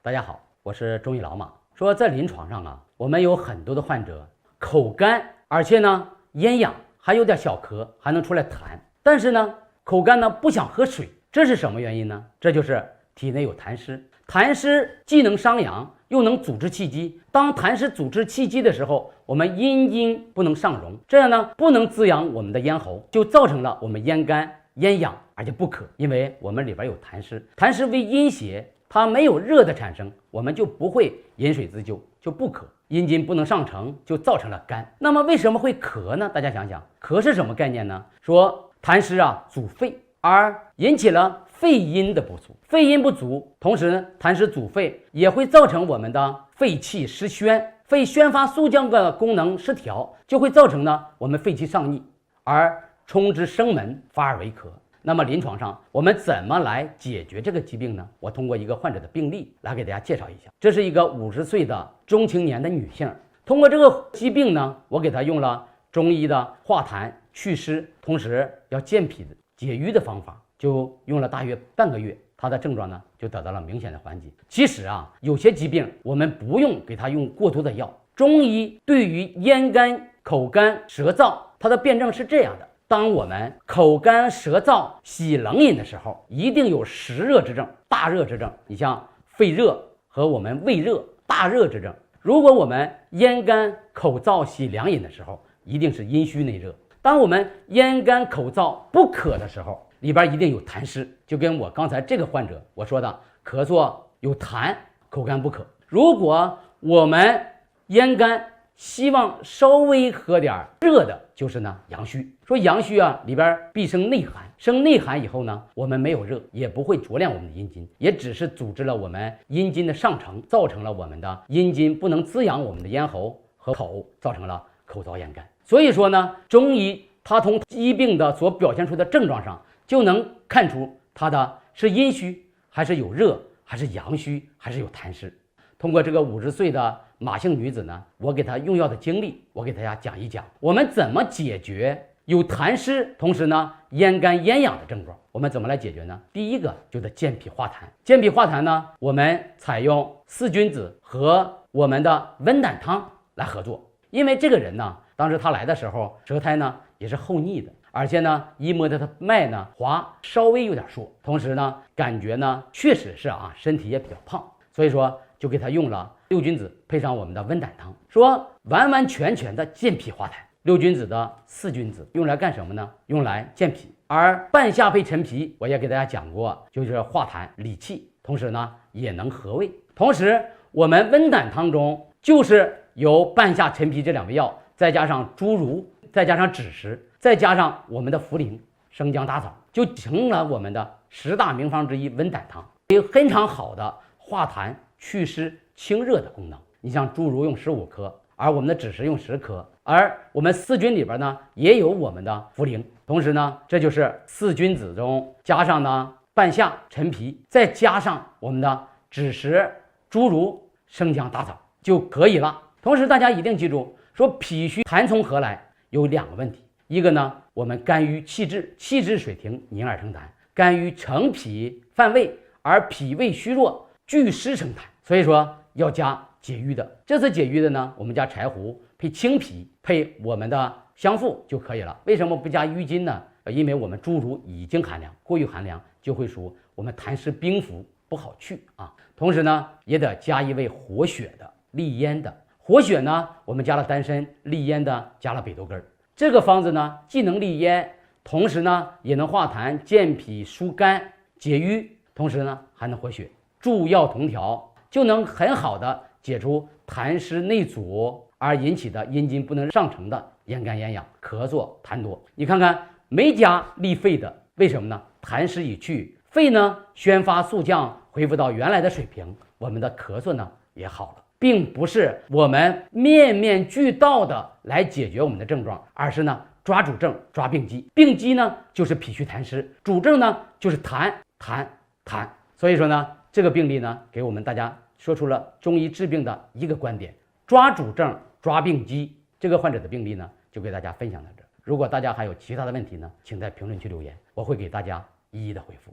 大家好，我是中医老马。说在临床上啊，我们有很多的患者口干，而且呢咽痒，还有点小咳，还能出来痰。但是呢口干呢不想喝水，这是什么原因呢？这就是体内有痰湿。痰湿既能伤阳，又能阻滞气机。当痰湿阻滞气机的时候，我们阴经不能上荣，这样呢不能滋养我们的咽喉，就造成了我们咽干、咽痒，而且不渴。因为我们里边有痰湿，痰湿为阴邪，它没有热的产生，我们就不会饮水自救，就不渴。阴经不能上承，就造成了干。那么为什么会咳呢？大家想想，咳是什么概念呢？说痰湿啊阻肺，而引起了肺阴的不足。肺阴不足，同时呢痰湿阻肺，也会造成我们的肺气失宣，肺宣发肃降的功能失调，就会造成呢我们肺气上逆，而冲之生门，发而为咳。那么临床上我们怎么来解决这个疾病呢？我通过一个患者的病例来给大家介绍一下。这是一个50岁的中青年的女性，通过这个疾病呢，我给她用了中医的化痰祛湿，同时要健脾解郁的方法，就用了大约半个月，她的症状呢就得到了明显的缓解。其实啊，有些疾病我们不用给她用过多的药，中医对于咽干、口干、舌燥，它的辩证是这样的。当我们口干舌燥喜冷饮的时候，一定有实热之症、大热之症。你像肺热和我们胃热、大热之症。如果我们咽干口燥喜凉饮的时候，一定是阴虚内热。当我们咽干口燥不渴的时候，里边一定有痰湿。就跟我刚才这个患者我说的，咳嗽有痰，口干不渴。如果我们咽干希望稍微喝点热的，就是呢阳虚。说阳虚啊，里边必生内寒，生内寒以后呢，我们没有热，也不会灼亮我们的阴经，也只是阻止了我们阴经的上承，造成了我们的阴经不能滋养我们的咽喉和口，造成了口燥咽干。所以说呢，中医它从疾病的所表现出的症状上，就能看出它的是阴虚还是有热，还是阳虚还是有痰湿。通过这个50岁的马姓女子呢，我给她用药的经历，我给大家讲一讲，我们怎么解决有痰湿同时呢咽干咽痒的症状。我们怎么来解决呢？第一个就得健脾化痰。健脾化痰呢，我们采用四君子和我们的温胆汤来合作。因为这个人呢，当时他来的时候，舌苔呢也是厚腻的，而且呢一摸他的脉呢滑，稍微有点数，同时呢感觉呢确实是身体也比较胖，所以说就给他用了六君子配上我们的温胆汤，说完完全全的健脾化痰。六君子的四君子用来干什么呢？用来健脾。而半夏配陈皮，我也给大家讲过，就是化痰理气，同时呢也能和胃。同时我们温胆汤中就是由半夏、陈皮这两味药，再加上猪如，再加上枳实，再加上我们的茯苓、生姜、大枣，就成了我们的10大名方之一温胆汤，有非常好的化痰祛湿清热的功能。你像猪如用15克，而我们的枳实用10克，而我们四君里边呢也有我们的茯苓，同时呢这就是四君子中加上呢半夏、陈皮，再加上我们的枳实、猪如、生姜、大枣就可以了。同时大家一定记住，说脾虚痰从何来，有2个问题。一个呢，我们肝郁气滞，气滞水停，凝而成痰；肝郁成脾犯胃，而脾胃虚弱，聚湿成痰。所以说要加解郁的。这次解郁的呢，我们加柴胡配青皮配我们的香附就可以了。为什么不加郁金呢？因为我们猪如已经寒凉，过于寒凉就会属我们痰湿冰敷，不好去啊。同时呢，也得加一味活血的、利咽的。活血呢，我们加了丹参；利咽的加了北豆根。这个方子呢，既能利咽，同时呢也能化痰、健脾、疏肝、解郁，同时呢还能活血，诸药同调，就能很好的解除痰湿内阻而引起的阴经不能上承的咽干咽痒、咳嗽痰多。你看看没加利肺的，为什么呢？痰湿已去，肺呢宣发肃降，恢复到原来的水平，我们的咳嗽呢也好了。并不是我们面面俱到的来解决我们的症状，而是呢抓主症、抓病机。病机呢就是脾虚痰湿，主症呢就是痰。所以说呢，这个病例呢给我们大家说出了中医治病的一个观点：抓主症、抓病机。这个患者的病例呢就给大家分享到这儿。如果大家还有其他的问题呢，请在评论区留言，我会给大家一一的回复。